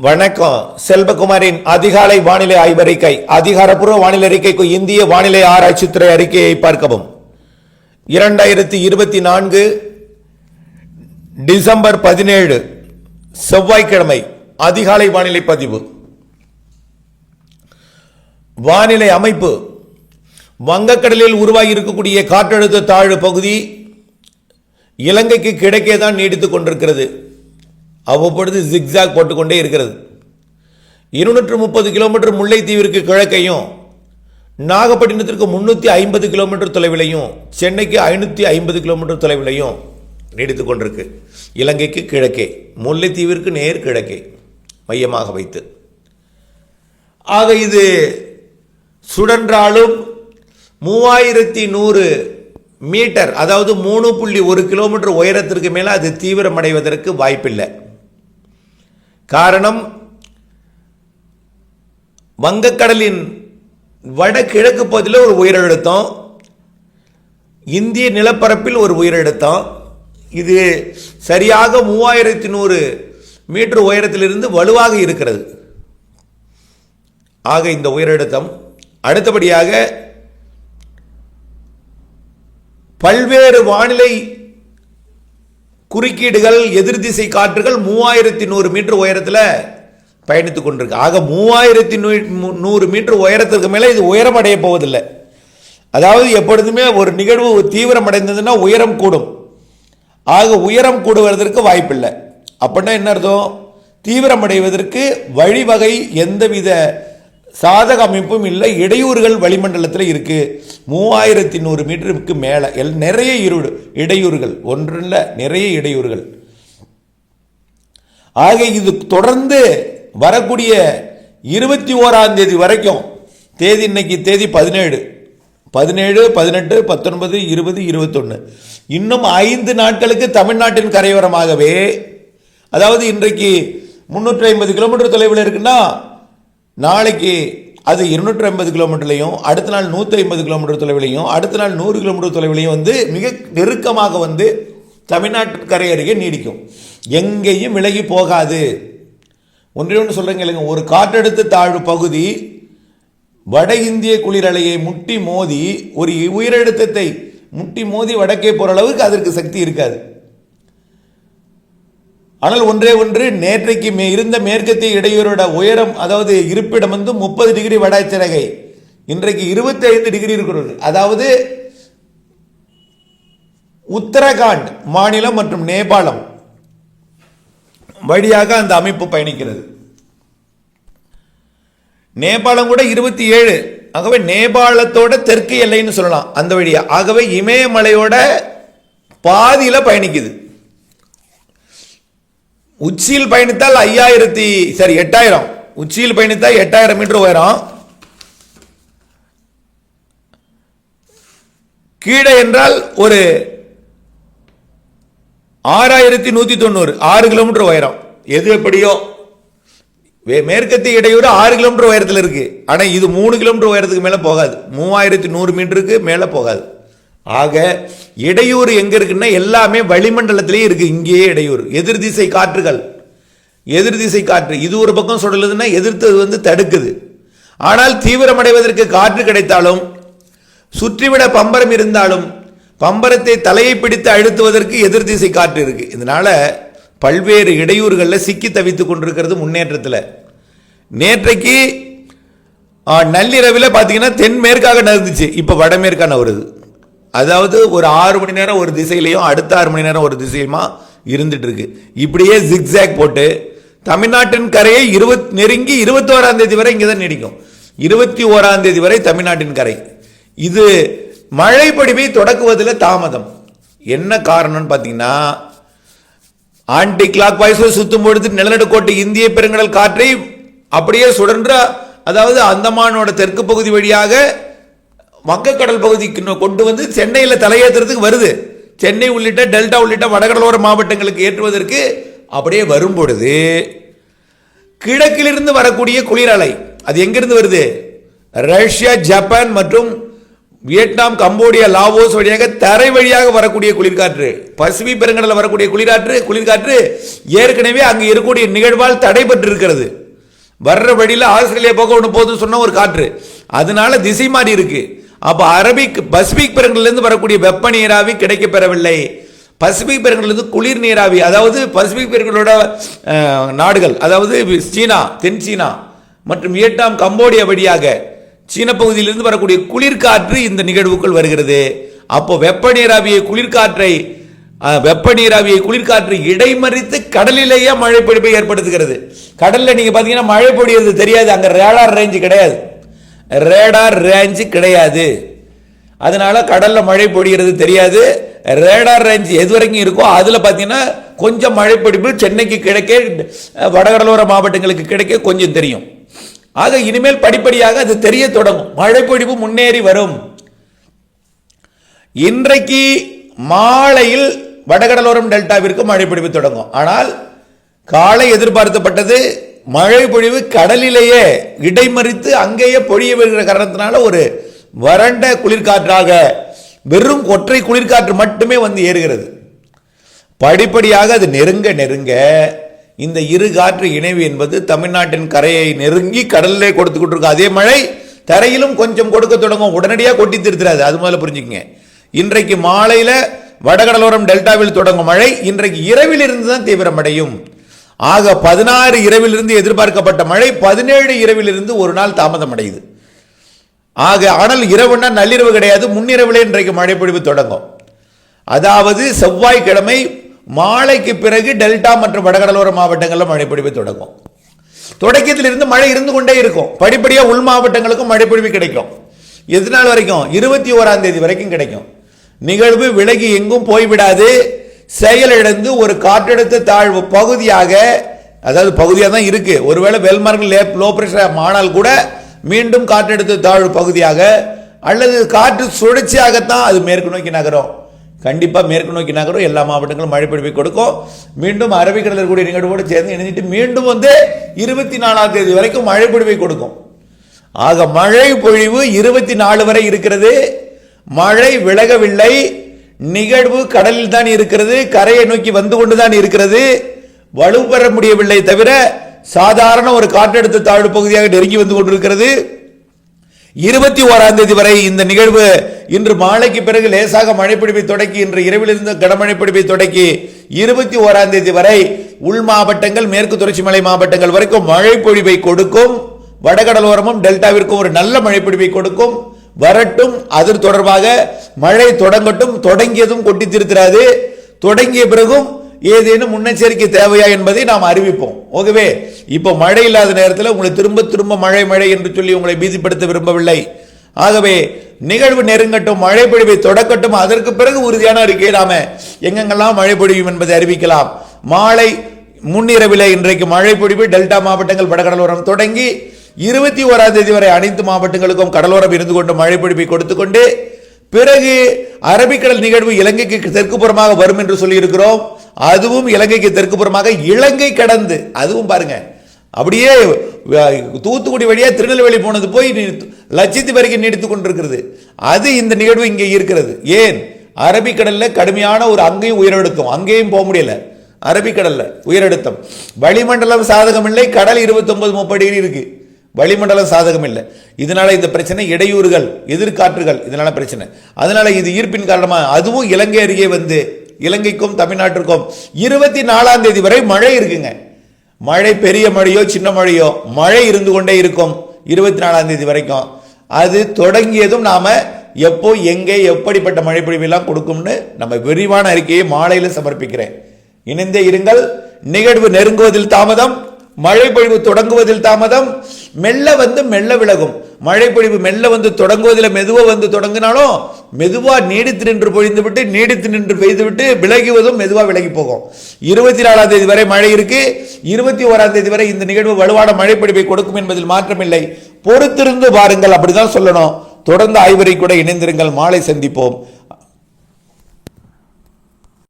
வணக்கம். செல்வகுமாரின் அதிகாலை வானிலை ஆய்வறிக்கை. அதிகாரப்பூர்வ வானிலை அறிக்கைக்கு இந்திய வானிலை ஆராய்ச்சித்துறை அறிக்கையை பார்க்கவும். 2024 டிசம்பர் 17 செவ்வாய்க்கிழமை அதிகாலை வானிலை பதிவு. வானிலை அமைப்பு: வங்கக்கடலில் உருவாகி இருக்கக்கூடிய காற்றழுத்த தாழ்வு பகுதி இலங்கைக்கு கிடைக்கே தான் நீடித்துக் கொண்டிருக்கிறது. அவ்வப்பொழுது ஜிக்ஜாக் போட்டுக்கொண்டே இருக்கிறது. 230 கிலோமீட்டர் முல்லைத்தீவிற்கு கிழக்கையும், நாகப்பட்டினத்திற்கு 350 கிலோமீட்டர் தொலைவிலையும், சென்னைக்கு 550 கிலோமீட்டர் தொலைவிலையும் நீடித்துக் கொண்டிருக்கு. இலங்கைக்கு கிழக்கே, முல்லைத்தீவிற்கு நேர் கிழக்கே மையமாக வைத்து. ஆக இது சுழன்றாலும் 3100 மீட்டர், அதாவது 3.1 கிலோமீட்டர் உயரத்திற்கு மேலே அது தீவிரமடைவதற்கு வாய்ப்பில்லை. காரணம், வங்கக்கடலின் வடகிழக்கு பகுதியில் ஒரு உயரழுத்தம், இந்திய நிலப்பரப்பில் ஒரு உயரழுத்தம். இது சரியாக 3100 மீட்டர் உயரத்திலிருந்து வலுவாக இருக்கிறது. ஆக இந்த உயரழுத்தம் அடுத்தபடியாக பல்வேறு வானிலை குறுக்கீடுகள், எதிர் திசை காற்றுகள் 3100 மீட்டர் உயரத்தில் பயணித்துக் கொண்டிருக்கு. ஆக 3100 மீட்டர் உயரத்திற்கு மேலே இது உயரம் அடைய போவதில்லை. அதாவது எப்பொழுதுமே ஒரு நிகழ்வு தீவிரம் அடைந்ததுன்னா உயரம் கூடும். ஆக உயரம் கூடுவதற்கு வாய்ப்பில்லை. அப்படின்னா என்ன அர்த்தம்? தீவிரம் அடைவதற்கு வழிவகை எந்தவித சாதக அமைப்பும் இல்லை. இடையூறுகள் வளிமண்டலத்தில் இருக்கு. 3100 மீட்டருக்கு மேலே நிறைய இடையூறுகள், ஒன்றில் நிறைய இடையூறுகள். ஆக இது தொடர்ந்து வரக்கூடிய 21ஆம் தேதி வரைக்கும், தேதி இன்னைக்கு தேதி 17, 18, 19, 20, 21, இன்னும் 5 நாட்களுக்கு தமிழ்நாட்டின் கரையோரமாகவே, அதாவது இன்றைக்கு 350 கிலோமீட்டர் தொலைவில் இருக்குன்னா நாளைக்கு அது 250 கிலோமீட்டர்லையும், அடுத்த நாள் 150 கிலோமீட்டர் தொலைவிலையும், அடுத்த நாள் 100 கிலோமீட்டர் தொலைவிலையும் வந்து மிக நெருக்கமாக வந்து தமிழ்நாட்டு கரை அருகே நீடிக்கும். எங்கேயும் விலகி போகாது. ஒன்றே ஒன்று சொல்றேங்க இல்லைங்க, ஒரு காற்றழுத்த தாழ்வு பகுதி வட இந்திய குளிரலையை முட்டி மோதி ஒரு உயரழுத்தத்தை முட்டி மோதி வடக்கே போகிற அளவுக்கு அதற்கு சக்தி இருக்காது. ஆனால் ஒன்றே ஒன்று, நேற்றைக்கு இருந்த மேற்கத்திய இடையூறோட உயரம், அதாவது இருப்பிடம் வந்து 30 டிகிரி வடச்சரகை, இன்றைக்கு 25 டிகிரி இருக்கிறது. அதாவது உத்தரகாண்ட் மாநிலம் மற்றும் நேபாளம் வழியாக அந்த அமைப்பு பயணிக்கிறது. நேபாளம் கூட 27, ஆகவே நேபாளத்தோட தெற்கு எல்லைன்னு சொல்லலாம் அந்த வழியா. ஆகவே இமயமலையோட பாதியில பயணிக்குது. உச்சியில் பயணித்தால் 8000, உச்சியில் பயணித்தால் 8000 மீட்டர் உயரம். கீழே என்றால் ஒரு 6190, 6 கிலோமீட்டர் உயரம். எது எப்படியோ மேற்கத்திய இடையூறு 6 கிலோமீட்டர் உயரத்தில் இருக்கு. ஆனால் இது 3 கிலோமீட்டர் உயரத்துக்கு மேலே போகாது, 3100 மீட்டருக்கு மேலே போகாது. ஆக இடையூறு எங்க இருக்குன்னா எல்லாமே வளிமண்டலத்திலே இருக்கு. இங்கேயே இடையூறு. எதிர் திசை காற்றுகள், எதிர் திசை காற்று இது ஒரு பக்கம் சுடலுதுன்னா எதிர்த்தது வந்து தடுக்குது. ஆனால் தீவிரமடைவதற்கு காற்று கிடைத்தாலும், சுற்றிவிட பம்பரம் இருந்தாலும், பம்பரத்தை தலையை பிடித்து அழுத்துவதற்கு எதிர் திசை காற்று இருக்கு. இதனால பல்வேறு இடையூறுகளில் சிக்கி தவித்துக் கொண்டிருக்கிறது முன்னேற்றத்தில். நேற்றைக்கு நள்ளிரவில் பார்த்தீங்கன்னா தென்மேற்காக நகர்ந்துச்சு, இப்போ வடமேற்காக நகருது. அதாவது ஒரு 6 மணி நேரம் ஒரு திசையிலையும், அடுத்த 6 மணி நேரம் ஒரு திசையுமா இருந்துட்டு இருக்கு. இப்படியே ஜிக்ஜாக் போட்டு தமிழ்நாட்டின் கரையை நெருங்கி 21ஆம் தேதி வரை இங்கே தான் நீடிக்கும். 21ஆம் தேதி வரை தமிழ்நாட்டின் கரை. இது மழை பொழிவை தொடக்குவதில் தாமதம். என்ன காரணம்னு பார்த்தீங்கன்னா, ஆன்டி கிளாக் வைஸில் சுத்தும் பொழுது நிலநடுக்கோட்டு இந்திய பெருங்கடல் காற்றை அப்படியே சுழன்ற, அதாவது அந்தமானோட தெற்கு பகுதி வழியாக வங்கக்கடல் பகுதிக்கு கொண்டு வந்து சென்னையில் தலையேற்றுறதுக்கு வருது. சென்னை உள்ளிட்ட டெல்டா உள்ளிட்ட வடகடலோர மாவட்டங்களுக்கு ஏற்றுவதற்கு அப்படியே வரும் பொழுது கிழக்கிலிருந்து வரக்கூடிய குளிர் அலை அது எங்கிருந்து வருது? ரஷ்யா, ஜப்பான் மற்றும் வியட்நாம், கம்போடியா, லாவோஸ் வழியாக தரை வழியாக வரக்கூடிய குளிர்காற்று, பசிபிக் பெருங்கடலில் வரக்கூடிய குளிர்காற்று ஏற்கனவே அங்கு இருக்கக்கூடிய நிகழ்வால் தடைபட்டு இருக்கிறது. வர்ற வழியில் ஆஸ்திரேலியா போக ஒன்று போதும் சொன்ன ஒரு காற்று, அதனால திசை மாறி இருக்கு. அப்போ பசிபிக் பெருங்கடலிருந்து வரக்கூடிய வெப்ப நீராவி கிடைக்க பெறவில்லை. பசிபிக் பெருங்கடலிருந்து குளிர் நீராவி, அதாவது பசிபிக் பெருங்கடலோட நாடுகள், அதாவது சீனா, தென் சீனா மற்றும் வியட்நாம், கம்போடியா வழியாக சீன பகுதியிலிருந்து வரக்கூடிய குளிர்காற்று இந்த நிகழ்வுக்குள் வருகிறது. அப்போ வெப்ப நீராவியை குளிர்காற்று இடைமறித்து கடலிலேயே மழை பொழிப்பை ஏற்படுத்துகிறது. கடல்ல நீங்க பாத்தீங்கன்னா மழை பொழியது தெரியாது, அங்க ரேடார் ரேஞ்சு கிடையாது. அதனால கடல்ல மழை பொழிகிறது தெரியாது. ரேடார் ரேஞ்ச் எது வரைக்கும் இருக்கோ அதுல பாத்தீங்கன்னா கொஞ்சம் மழை பொழிப்பு சென்னைக்கு கிடைக்க, வடகடலோர மாவட்டங்களுக்கு கிடைக்க கொஞ்சம் தெரியும். ஆக இனிமேல் படிப்படியாக அது தெரிய தொடங்கும், மழை பொழிவு முன்னேறி வரும். இன்றைக்கு மாலையில் வடகடலோரம் டெல்டாவிற்கு மழை பொழிவு தொடங்கும். ஆனால் காலை எதிர்பார்க்கப்பட்டது மழை பொழிவு கடலிலேயே இடைமறித்து அங்கேயே பொழிய வருகிற காரணத்தினால ஒரு வறண்ட குளிர்காற்றாக வெறும் ஒற்றை குளிர்காற்று மட்டுமே வந்து ஏறுகிறது. படிப்படியாக அது நெருங்க நெருங்க இந்த இரு காற்று இணைவு என்பது தமிழ்நாட்டின் கரையை நெருங்கி கடலிலே கொடுத்துக்கிட்டு இருக்கு. அதே மழை தரையிலும் கொஞ்சம் கொடுக்க தொடங்கும், உடனடியாக கொட்டி திருத்துறாது. அது முதல்ல புரிஞ்சுக்கங்க. இன்றைக்கு மாலையில வடகடலோரம் டெல்டாவில் தொடங்கும் மழை இன்றைக்கு இரவில் இருந்து தான் தீவிரமடையும். ஆக 16 இரவில் இருந்து எதிர்பார்க்கப்பட்ட மழை 17 இரவில் இருந்து ஒரு நாள் தாமதம் அடையுது. ஆக ஆனால் இரவுன்னா நள்ளிரவு கிடையாது, முன்னிரவிலே இன்றைக்கு மழை பொழிவு தொடங்கும். அதாவது செவ்வாய்க்கிழமை மாலைக்கு பிறகு டெல்டா மற்றும் வடகடலோர மாவட்டங்களில் மழை பொழிவு தொடங்கும். தொடக்கத்தில் இருந்து மழை இருந்து கொண்டே இருக்கும். படிப்படியாக உள் மாவட்டங்களுக்கும் மழை பொழிவு கிடைக்கும். எது நாள் வரைக்கும்? 21ஆம் தேதி வரைக்கும் கிடைக்கும். நிகழ்வு விலகி எங்கும் போய்விடாது. செயலிழந்து ஒரு காற்றழுத்த தாழ்வு பகுதியாக, அதாவது பகுதியாக தான் இருக்கு. ஒருவேளை வெல்மார்க் லோ பிரஷர் ஆனால் கூட மீண்டும் காற்றழுத்த தாழ்வு பகுதியாக அல்லது காற்று சுழற்சியாகத்தான் அது மேற்கு நோக்கி நகரும். கண்டிப்பா மேற்கு நோக்கி நகரும். எல்லா மாவட்டங்களும் மழை பொழிவை கொடுக்கும். மீண்டும் அரபிக்கடலில் இருக்கக்கூடிய நிகழ்வோடு சேர்ந்து இணைஞ்சிட்டு மீண்டும் 24ஆம் தேதி வரைக்கும் மழை பொழிவை கொடுக்கும். ஆக மழை பொழிவு 24 வரை இருக்கிறது. மழை விலகவில்லை. நிகழ்வு கடலில் தான் இருக்கிறது, கரையை நோக்கி வந்து கொண்டுதான் இருக்கிறது. வலுப்பெற முடியவில்லை தவிர சாதாரண ஒரு காற்றழுத்த தாழ்வு பகுதியாக நெருங்கி வந்து கொண்டிருக்கிறது. 21ஆம் தேதி வரை இந்த நிகழ்வு இன்று மாலைக்கு பிறகு லேசாக மழைப்பிடிப்பை தொடக்கி இன்று இரவிலிருந்து கனமழை பிடிப்பை தொடக்கி 21ஆம் தேதி வரை உள் மாவட்டங்கள், மேற்கு தொடர்ச்சி மலை மாவட்டங்கள் வரைக்கும் மழை பொழிவை கொடுக்கும். வடகடலோரமும் டெல்டாவிற்கும் ஒரு நல்ல மழை பொழிவை கொடுக்கும். வரட்டும், அது தொடர்பாக மழை தொடங்கட்டும். தொடங்கியதும் கொட்டி திருத்திராது. தொடங்கிய பிறகும் ஏதேனும் முன்னெச்சரிக்கை தேவையா என்பதை நாம் அறிவிப்போம். ஓகேவே, இப்போ மழை இல்லாத நேரத்தில் உங்களை திரும்ப திரும்ப மழை மழை என்று சொல்லி உங்களை பீதிப்படுத்த விரும்பவில்லை. ஆகவே நிகழ்வு நெருங்கட்டும், மழை பொழிவை தொடக்கட்டும். அதற்கு பிறகு உறுதியான அறிக்கை நாம எங்கெங்கெல்லாம் மழை பொழியும் என்பதை அறிவிக்கலாம். மாலை முன்னிரவிலே இன்றைக்கு மழை பொழிவு டெல்டா மாவட்டங்கள், வடகடலோரம் தொடங்கி 21ஆம் தேதி வரை அனைத்து மாவட்டங்களுக்கும் கடலோரம் இருந்து கொண்டு மழை பொழிவை கொடுத்துக் கொண்டு பிறகு அரபிக்கடல் நிகழ்வு இலங்கைக்கு தெற்கு புறமாக வரும் என்று சொல்லி இருக்கிறோம். அதுவும் இலங்கைக்கு தெற்கு புறமாக இலங்கை கடந்து, அதுவும் பாருங்க அப்படியே தூத்துக்குடி வழியா திருநெல்வேலி போனது போய் லட்சத்தீவு வரைக்கும் நீடித்துக் கொண்டிருக்கிறது. அது இந்த நிகழ்வு இங்கே இருக்கிறது. ஏன்? அரபிக்கடல்ல கடுமையான ஒரு அங்கேயும் உயரழுத்தம், அங்கேயும் போக முடியல. அரபிக்கடல்ல உயரழுத்தம், வளிமண்டலம் சாதகம் இல்லை. கடல் 29-30 டிகிரி இருக்கு, வளிமண்டலம் சாதகம் இல்லை. இதனால இந்த பிரச்சனை இடையூறுகள், எதிர்காற்றுகள், இதனால பிரச்சனை. அதனால இது ஈர்ப்பின் காரணமா அதுவும் இலங்கை அருகே வந்து இலங்கைக்கும் தமிழ்நாட்டிற்கும் 24ஆம் தேதி வரை மழை இருக்குங்க. மழை பெரிய மழையோ சின்ன மழையோ மழை இருந்து கொண்டே இருக்கும் 24ஆம் தேதி வரைக்கும். அது தொடங்கியதும் நாம எப்போ எங்கே எப்படிப்பட்ட மழை பொழிவெல்லாம் கொடுக்கும்னு நம்ம விரிவான அறிக்கையை மாலையில் சமர்ப்பிக்கிறேன். இணைந்தே இருங்கள். நிகழ்வு நெருங்குவதில் தாமதம், மழை பொழிவு தொடங்குவதில் தாமதம். மெல்ல வந்து மெல்ல விலகும். மழை பொழிவு மெல்ல வந்து தொடங்குவதில் மெதுவா வந்து தொடங்கினாலும் மெதுவா நீடித்து நின்று பொழிந்து விட்டு நீடித்து நின்று பெய்து விட்டு விலகுவதும் மெதுவா விலகி போகும். 24ஆம் தேதி வரை மழை இருக்கு. 21ஆம் தேதி வரை இந்த நிகழ்வு வலுவான மழை பொழிவை கொடுக்கும் என்பதில் மாற்றமில்லை. பொறுத்திருந்து பாருங்கள், அப்படிதான் சொல்லணும். தொடர்ந்து ஆய்வறை கூட இணைந்திருங்கள். மாலை சந்திப்போம்.